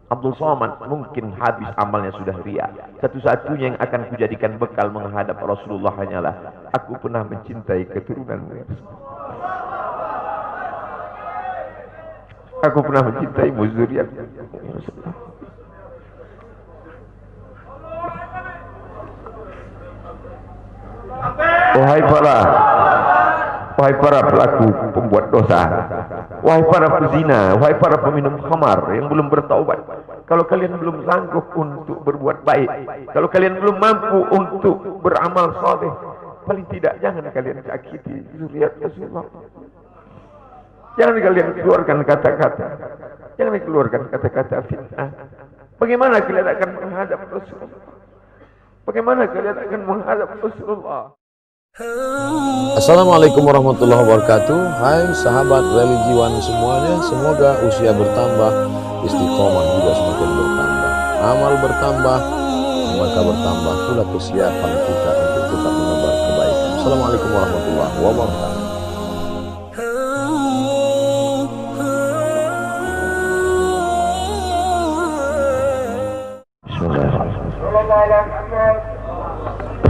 Abdul Somad mungkin habis amalnya sudah ria. Satu-satunya yang akan kujadikan bekal menghadap Rasulullah hanyalah aku pernah mencintai keturunanmu ya Rasulullah. Aku pernah mencintaimu zuriat ya Rasulullah. Wahai para pelaku pembuat dosa, wahai para pezina, wahai para peminum khamar yang belum bertaubat, kalau kalian belum sanggup untuk berbuat baik, kalau kalian belum mampu untuk beramal saleh, paling tidak jangan kalian sakiti zuriat Rasulullah. Jangan kalian keluarkan kata-kata, jangan keluarkan kata-kata fitnah. Bagaimana kalian akan menghadap Rasulullah? Bagaimana kalian akan menghadap Rasulullah? Assalamualaikum warahmatullahi wabarakatuh. Hai sahabat religiwan semuanya, semoga usia bertambah, istiqomah juga semakin bertambah, amal bertambah, maka bertambah pula kesiapan kita untuk tetap menebar kebaikan. Assalamualaikum warahmatullahi wabarakatuh.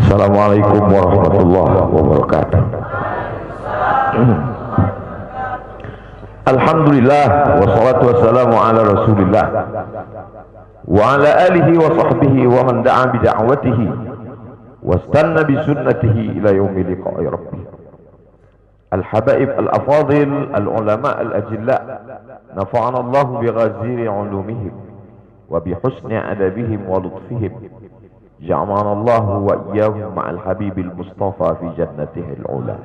Assalamualaikum warahmatullahi wabarakatuh. Alhamdulillah wassalatu wassalamu ala Rasulillah wa ala alihi wa sahbihi wa man da'a bi da'watihi wastanna bi sunnatihi ila yaumi liqa'i rabbih. Al-habaib al-afadil al-ulama al-ajilla nafa'ana Allah bi ghaziri ulumihim wa bi husni adabihim wa lutfihim. Ja'alana Allah wa iyyahum ma'al habibil mustafa fi jannatihil ula.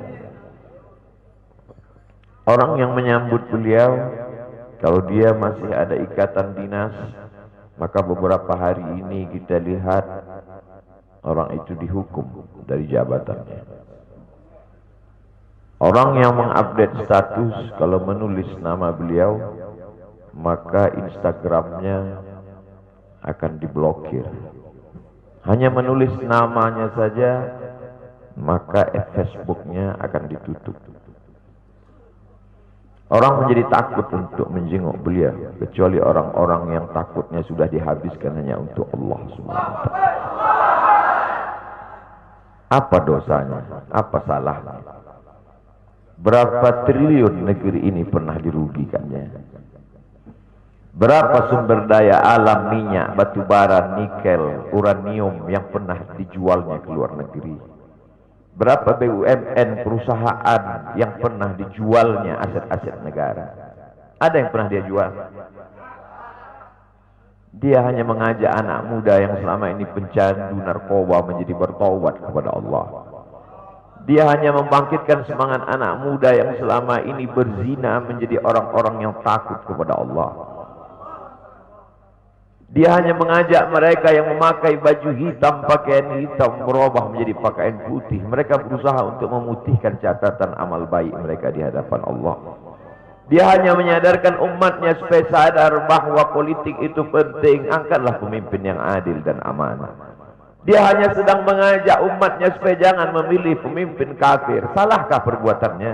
Orang yang menyambut beliau, kalau dia masih ada ikatan dinas, maka beberapa hari ini kita lihat orang itu dihukum dari jabatannya. Orang yang mengupdate status kalau menulis nama beliau, maka Instagramnya akan diblokir. Hanya menulis namanya saja, maka Facebooknya akan ditutup. Orang menjadi takut untuk menjenguk beliau, kecuali orang-orang yang takutnya sudah dihabiskan hanya untuk Allah SWT. Apa dosanya? Apa salahnya? Berapa triliun negeri ini pernah dirugikannya? Berapa sumber daya alam, minyak, batu bara, nikel, uranium yang pernah dijualnya ke luar negeri? Berapa BUMN perusahaan yang pernah dijualnya aset-aset negara? Ada yang pernah dia jual? Dia hanya mengajak anak muda yang selama ini pencandu narkoba menjadi bertaubat kepada Allah. Dia hanya membangkitkan semangat anak muda yang selama ini berzina menjadi orang-orang yang takut kepada Allah. Dia hanya mengajak mereka yang memakai baju hitam, pakaian hitam, berubah menjadi pakaian putih. Mereka berusaha untuk memutihkan catatan amal baik mereka di hadapan Allah. Dia hanya menyadarkan umatnya supaya sadar bahwa politik itu penting. Angkatlah pemimpin yang adil dan amanah. Dia hanya sedang mengajak umatnya supaya jangan memilih pemimpin kafir. Salahkah perbuatannya?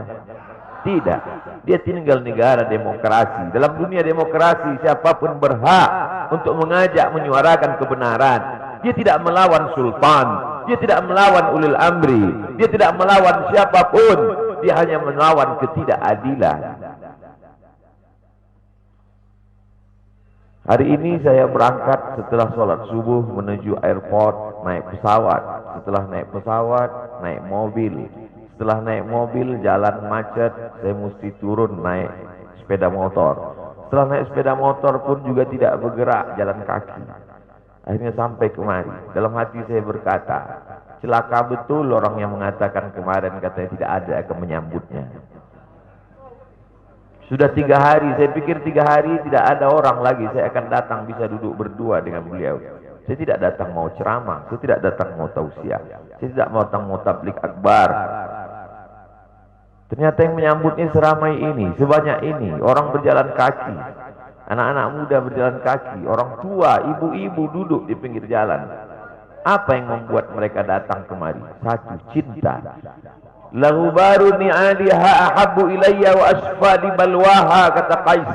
Tidak. Dia tinggal negara demokrasi. Dalam dunia demokrasi, siapapun berhak untuk mengajak menyuarakan kebenaran. Dia tidak melawan sultan, dia tidak melawan ulil amri, dia tidak melawan siapapun. Dia hanya melawan ketidakadilan. Hari ini saya berangkat setelah sholat subuh menuju airport, naik pesawat. Setelah naik pesawat, naik mobil. Setelah naik mobil, jalan macet, saya mesti turun naik sepeda motor. Setelah naik sepeda motor pun juga tidak bergerak, jalan kaki. Akhirnya sampai kemari. Dalam hati saya berkata, celaka betul orang yang mengatakan kemarin katanya tidak ada akan menyambutnya. Sudah 3 hari, saya pikir 3 hari tidak ada orang lagi. Saya akan datang bisa duduk berdua dengan beliau. Saya tidak datang mau ceramah, saya tidak datang mau tausiah, saya tidak mau datang mau tablik akbar. Ternyata yang menyambutnya seramai ini, sebanyak ini, orang berjalan kaki, anak-anak muda berjalan kaki, orang tua, ibu-ibu duduk di pinggir jalan. Apa yang membuat mereka datang kemari? Satu, cinta. Lahubaru ni'aliha ahabbu ilayya wa asfadi balwaha, kata Qais.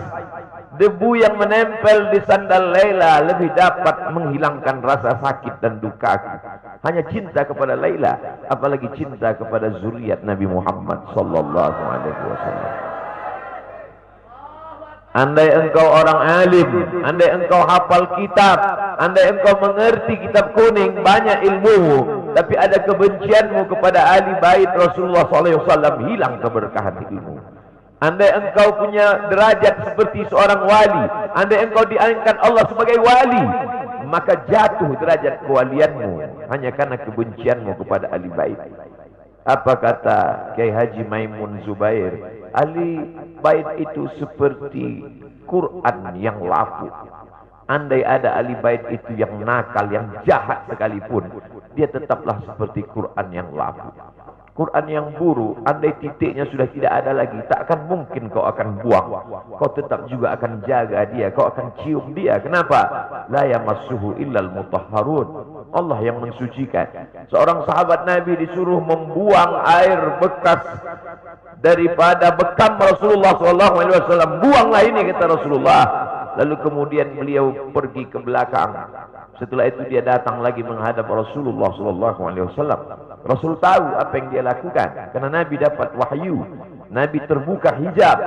Debu yang menempel di sandal Laila lebih dapat menghilangkan rasa sakit dan dukaku. Hanya cinta kepada Laila, apalagi cinta kepada zuriat Nabi Muhammad sallallahu alaihi wasallam. Andai engkau orang alim, andai engkau hafal kitab, andai engkau mengerti kitab kuning, banyak ilmumu, tapi ada kebencianmu kepada ahli bait Rasulullah sallallahu alaihi wasallam, hilang keberkahan ilmu. Andai engkau punya derajat seperti seorang wali, andai engkau diangkat Allah sebagai wali, maka jatuh derajat kewalianmu hanya karena kebencianmu kepada ahli bait. Apa kata Kiai Haji Maimun Zubair? Ahli bait itu seperti Quran yang lapuk. Andai ada ahli bait itu yang nakal, yang jahat sekalipun, dia tetaplah seperti Quran yang lapuk. Quran yang buruk, andai titiknya sudah tidak ada lagi, tak akan mungkin kau akan buang. Kau tetap juga akan jaga dia, kau akan cium dia. Kenapa? La yamassuhu illal mutahharun. Allah yang mensucikan. Seorang sahabat Nabi disuruh membuang air bekas daripada bekam Rasulullah SAW. Buanglah ini, kata Rasulullah. Lalu kemudian beliau pergi ke belakang. Setelah itu dia datang lagi menghadap Rasulullah SAW. Rasul tahu apa yang dia lakukan, karena Nabi dapat wahyu, Nabi terbuka hijab.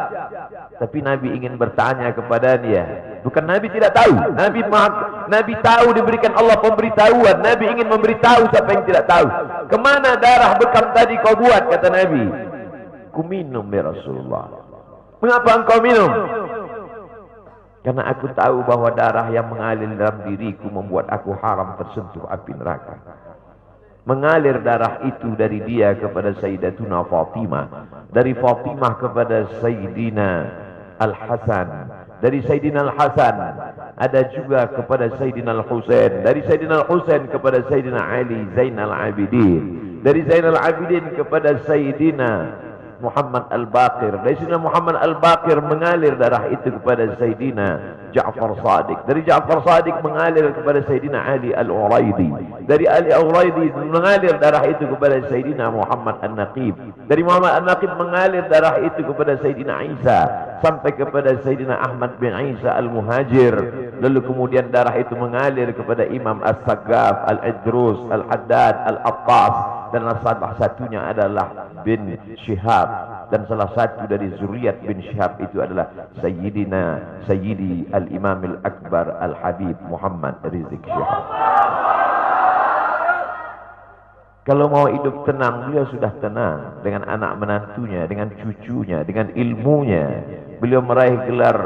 Tapi Nabi ingin bertanya kepada dia. Bukan Nabi tidak tahu, Nabi tahu, diberikan Allah pemberitahuan. Nabi ingin memberitahu siapa yang tidak tahu. Kemana darah bekam tadi kau buat? Kata Nabi, ku minum ya Rasulullah. Mengapa engkau minum? Karena aku tahu bahwa darah yang mengalir dalam diriku membuat aku haram tersentuh api neraka. Mengalir darah itu dari dia kepada Sayyidatuna Fatimah, dari Fatimah kepada Sayyidina Al-Hasan, dari Sayyidina Al-Hasan ada juga kepada Sayyidina Al-Husain, dari Sayyidina Al-Husain kepada Sayyidina Ali Zainal Abidin, dari Zainal Abidin kepada Sayyidina Muhammad Al-Baqir, dari Sayyidina Muhammad Al-Baqir mengalir darah itu kepada Sayyidina Ja'far Sadiq, dari Ja'far Sadiq mengalir kepada Sayyidina Ali Al-Uraidi, dari Ali Al-Uraidi mengalir darah itu kepada Sayyidina Muhammad An-Naqib, dari Muhammad An-Naqib mengalir darah itu kepada Sayyidina Isa sampai kepada Sayyidina Ahmad bin Isa Al-Muhajir. Lalu kemudian darah itu mengalir kepada Imam As-Saggaf, Al-Idrus, Al-Haddad, Al-Attas, dan salah satunya adalah bin Syihab, dan salah satu dari zuriat bin Syihab itu adalah Sayyidi Al-Imam Al-Akbar Al-Habib Muhammad Rizik Syihab. Kalau mau hidup tenang, beliau sudah tenang dengan anak menantunya, dengan cucunya, dengan ilmunya. Beliau meraih gelar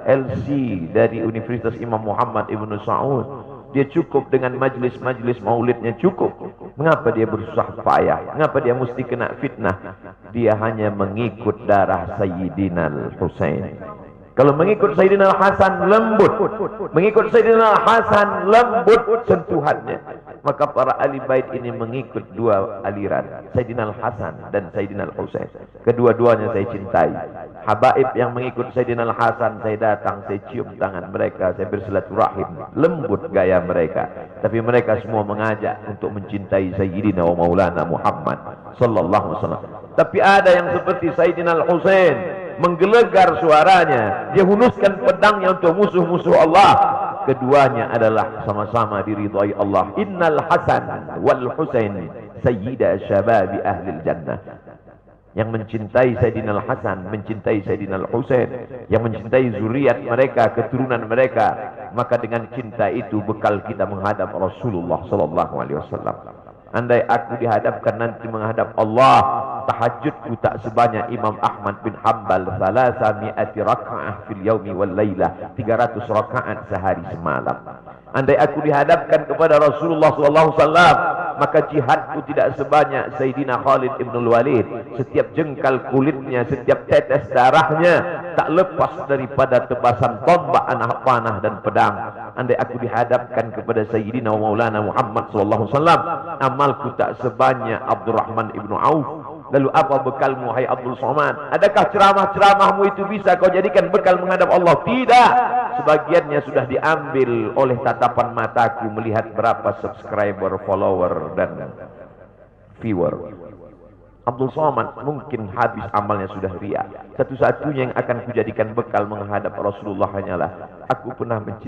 LC dari Universitas Imam Muhammad Ibn Saud. Dia cukup dengan majlis-majlis maulidnya, cukup. Mengapa dia bersusah payah? Mengapa dia mesti kena fitnah? Dia hanya mengikut darah Sayyidina Al-Husain. Kalau mengikut Sayyidina Al-Hasan lembut, mengikut Sayyidina Al-Hasan lembut sentuhannya. Maka para ahli bait ini mengikut dua aliran, Sayyidina Al-Hasan dan Sayyidina Al-Husain. Kedua-duanya saya cintai. Habaib yang mengikut Sayyidina Al-Hasan, saya datang, saya cium tangan mereka, saya bersilaturahim, lembut gaya mereka. Tapi mereka semua mengajak untuk mencintai Sayyidina wa Maulana Muhammad sallallahu alaihi wasallam. Tapi ada yang seperti Sayyidina Al-Husain, menggelegar suaranya, dia hunuskan pedangnya untuk musuh-musuh Allah. Keduanya adalah sama-sama diridhai Allah. Innal Hasan wal Husain sayyida syababi ahli jannah. Yang mencintai Sayyidina Al-Hasan, mencintai Sayyidina Al-Husain, yang mencintai zuriat mereka, keturunan mereka, maka dengan cinta itu bekal kita menghadap Rasulullah sallallahu alaihi wasallam. Andai aku dihadapkan nanti menghadap Allah, tahajudku tak sebanyak Imam Ahmad bin Hanbal, 300 raka'ah fil yaumi wal lailah, 300 rakaat sehari semalam. Andai aku dihadapkan kepada Rasulullah sallallahu alaihi wasallam, maka jihadku tidak sebanyak Sayyidina Khalid ibn Walid. Setiap jengkal kulitnya, setiap tetes darahnya tak lepas daripada tebasan tombak, anak panah dan pedang. Andai aku dihadapkan kepada Sayyidina Maulana Muhammad sallallahu alaihi wasallam, amalku tak sebanyak Abdurrahman ibn Auf. Lalu apa bekalmu, hai Abdul Somad? Adakah ceramah-ceramahmu itu bisa kau jadikan bekal menghadap Allah? Tidak. Sebagiannya sudah diambil oleh tatapan mataku melihat berapa subscriber, follower, dan viewer. Abdul Somad mungkin habis amalnya sudah ria. Satu-satunya yang akan kujadikan bekal menghadap Rasulullah hanyalah aku pernah mencintai